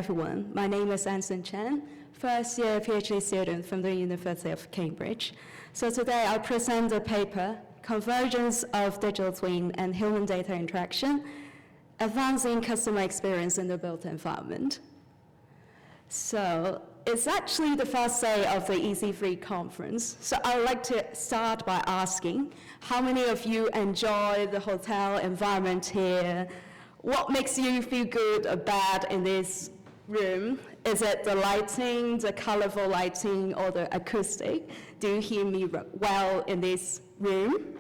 everyone. My name is Anson Tsz Kwan, first-year PhD student from the University of Cambridge. So today I'll present the paper, Convergence of Digital Twin and Human Data Interaction, Advancing Customer Experience in the Built Environment. So it's actually the first day of the EC3 conference. So I would like to start by asking, how many of you enjoy the hotel environment here? What makes you feel good or bad in this room? Is it the lighting, the colorful lighting, or the acoustic? Do you hear me well in this room?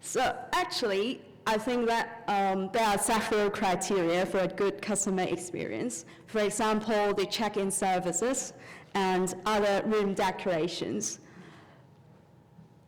So actually, I think that there are several criteria for a good customer experience. For example, the check-in services and other room decorations.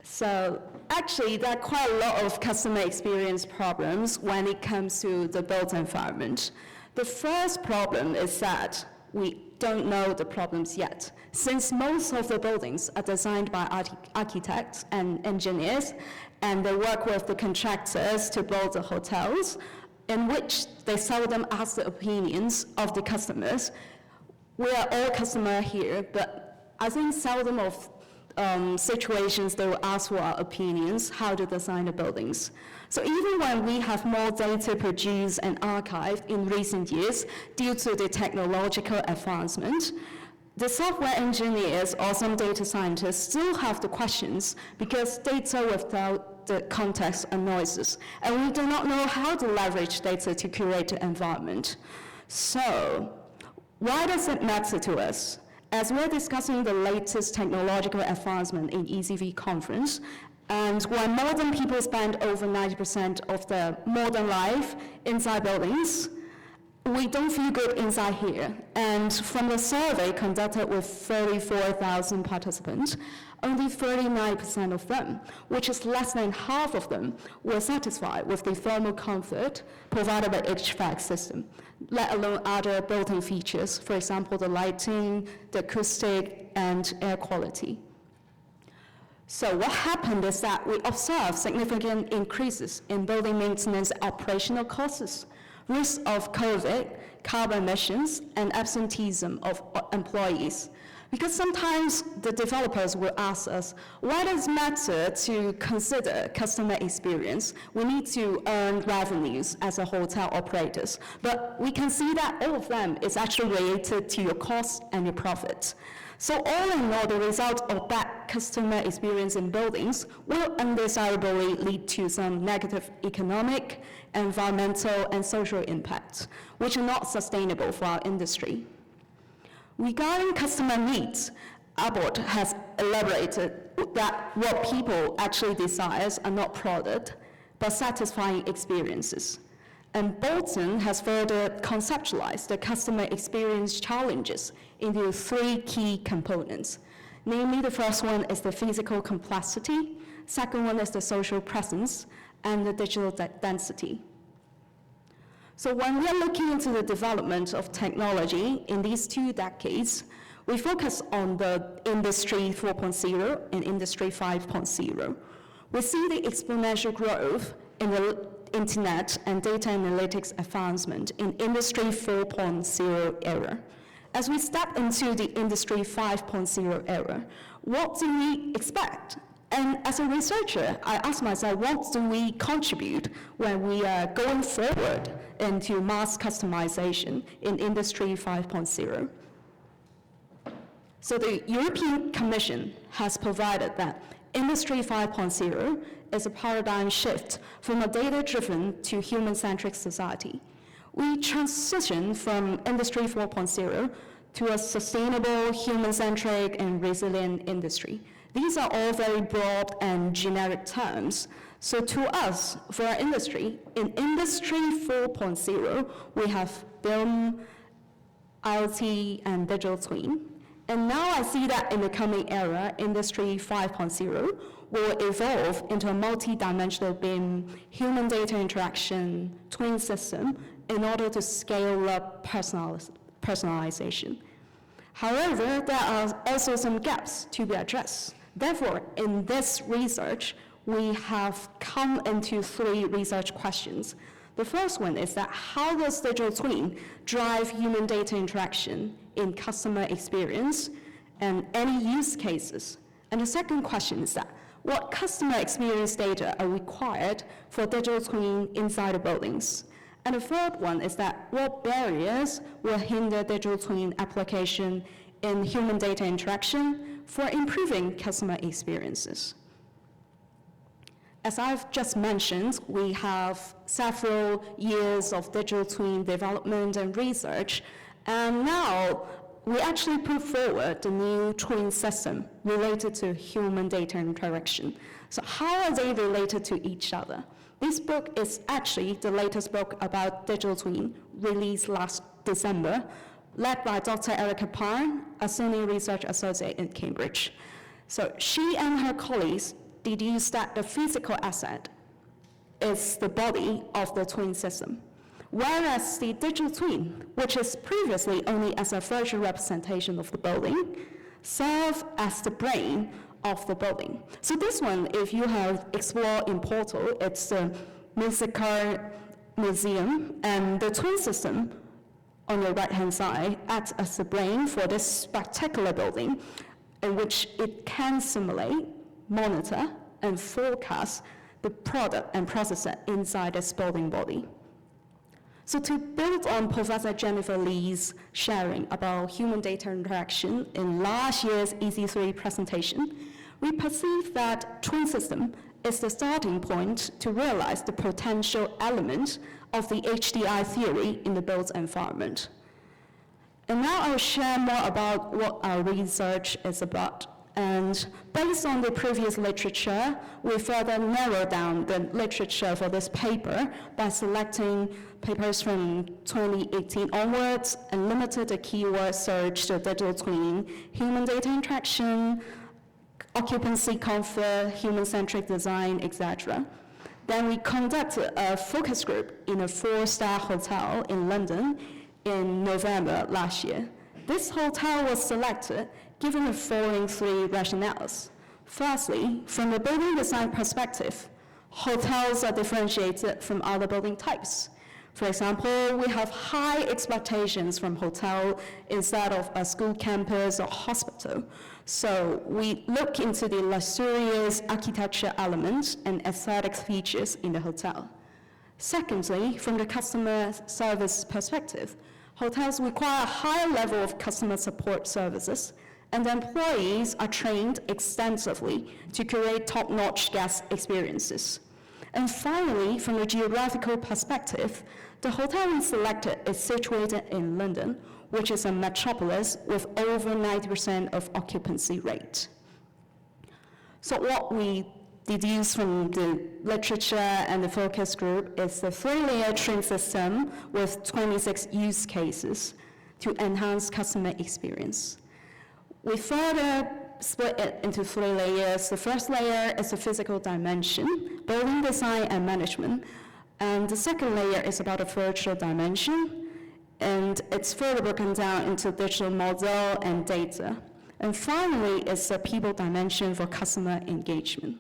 So actually, there are quite a lot of customer experience problems when it comes to the built environment. The first problem is that we don't know the problems yet. Since most of the buildings are designed by architects and engineers, and they work with the contractors to build the hotels, in which they seldom ask the opinions of the customers. We are all customers here, but I think seldom of situations they will ask for our opinions, how to design the buildings. So even when we have more data produced and archived in recent years due to the technological advancement, the software engineers or some data scientists still have the questions because data without the context are noises, and we do not know how to leverage data to curate the environment. So why does it matter to us? As we're discussing the latest technological advancement in EC3 conference, and when modern people spend over 90% of their modern life inside buildings, we don't feel good inside here. And from the survey conducted with 34,000 participants, only 39% of them, which is less than half of them, were satisfied with the thermal comfort provided by HVAC system, let alone other built-in features, for example, the lighting, the acoustic, and air quality. So what happened is that we observed significant increases in building maintenance operational costs, risk of COVID, carbon emissions, and absenteeism of employees. Because sometimes the developers will ask us, why does it matter to consider customer experience? We need to earn revenues as a hotel operators. But we can see that all of them is actually related to your cost and your profit. So all in all, the result of bad customer experience in buildings will undesirably lead to some negative economic, environmental, and social impacts, which are not sustainable for our industry. Regarding customer needs, Abbott has elaborated that what people actually desire are not product, but satisfying experiences. And Bolton has further conceptualized the customer experience challenges into three key components. Namely, the first one is the physical complexity, second one is the social presence, and the digital density. So when we're looking into the development of technology in these 2 decades, we focus on the Industry 4.0 and Industry 5.0. We see the exponential growth in the internet and data analytics advancement in Industry 4.0 era. As we step into the Industry 5.0 era, what do we expect? And as a researcher, I ask myself, what do we contribute when we are going forward into mass customization in Industry 5.0? So the European Commission has provided that Industry 5.0 is a paradigm shift from a data-driven to human-centric society. We transition from Industry 4.0 to a sustainable, human-centric, and resilient industry. These are all very broad and generic terms. So to us, for our industry, in Industry 4.0, we have BIM, IoT, and digital twin. And now I see that in the coming era, Industry 5.0 will evolve into a multi-dimensional BIM, human data interaction, twin system in order to scale up personalization. However, there are also some gaps to be addressed. Therefore, in this research, we have come into 3 research questions. The first one is that how does digital twin drive human data interaction in customer experience and any use cases? And the second question is that what customer experience data are required for digital twin inside the buildings? And the third one is that what barriers will hinder digital twin application in human data interaction for improving customer experiences? As I've just mentioned, we have several years of digital twin development and research, and now we actually put forward the new twin system related to human data interaction. So how are they related to each other? This book is actually the latest book about digital twin, released last December, led by Dr. Erika Pärn, a senior research associate in Cambridge. So she and her colleagues deduced that the physical asset is the body of the twin system, whereas the digital twin, which is previously only as a virtual representation of the building, serves as the brain of the building. So this one, if you have explored in Porto, it's the Musical Museum, and the twin system on the right-hand side acts as the brain for this spectacular building, in which it can simulate, monitor, and forecast the product and processor inside this building body. So to build on Professor Jennifer Lee's sharing about human data interaction in last year's EC3 presentation, we perceive that twin system is the starting point to realize the potential element of the HDI theory in the built environment. And now I'll share more about what our research is about. And based on the previous literature, we further narrowed down the literature for this paper by selecting papers from 2018 onwards and limited the keyword search to digital twin, human data interaction, occupancy comfort, human-centric design, etc. Then we conducted a focus group in a 4-star hotel in London in November last year. This hotel was selected given the following 3 rationales. Firstly, from a building design perspective, hotels are differentiated from other building types. For example, we have high expectations from hotel instead of a school campus or hospital. So we look into the luxurious architecture elements and aesthetic features in the hotel. Secondly, from the customer service perspective, hotels require a higher level of customer support services, and the employees are trained extensively to create top-notch guest experiences. And finally, from a geographical perspective, the hotel we selected is situated in London, which is a metropolis with over 90% of occupancy rate. So what we deduce from the literature and the focus group is the 3-layer twin system with 26 use cases to enhance customer experience. We further split it into 3 layers. The first layer is the physical dimension, building design and management. And the second layer is about a virtual dimension, and it's further broken down into digital model and data. And finally, it's a people dimension for customer engagement.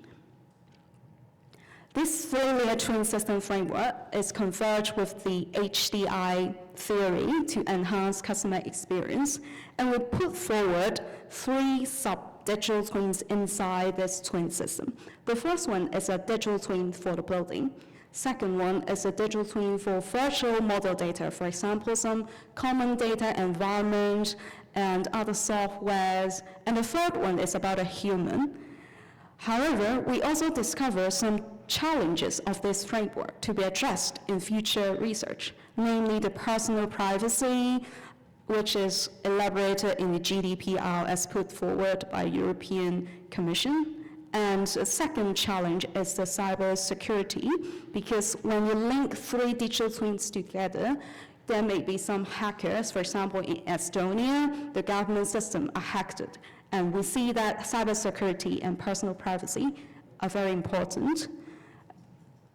This 3-layer twin system framework is converged with the HDI theory to enhance customer experience, and we put forward 3 sub-digital twins inside this twin system. The first one is a digital twin for the building. Second one is a digital twin for virtual model data, for example, some common data environment and other softwares. And the third one is about a human. However, we also discover some challenges of this framework to be addressed in future research, namely the personal privacy, which is elaborated in the GDPR as put forward by European Commission. And the second challenge is the cyber security, because when you link 3 digital twins together, there may be some hackers. For example, in Estonia, the government system are hacked, and we see that cyber security and personal privacy are very important.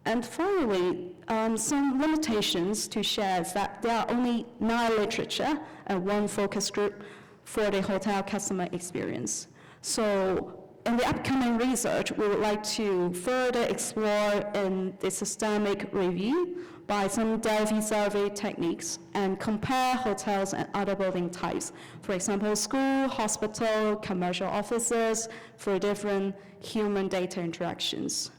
And finally, some limitations to share is that there are only 9 literature and 1 focus group for the hotel customer experience. So in the upcoming research, we would like to further explore in the systemic review by some Delphi survey techniques and compare hotels and other building types. For example, school, hospital, commercial offices, for different human data interactions.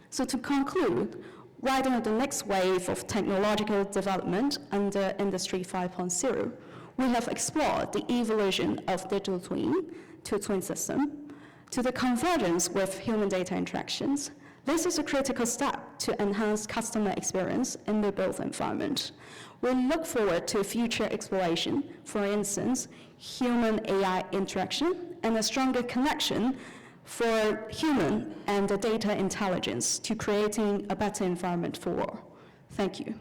So to conclude, riding on the next wave of technological development under Industry 5.0, we have explored the evolution of digital twin to twin system, to the convergence with human data interactions. This is a critical step to enhance customer experience in the built environment. We look forward to future exploration, for instance, human-AI interaction and a stronger connection for human and data intelligence to creating a better environment for all. Thank you.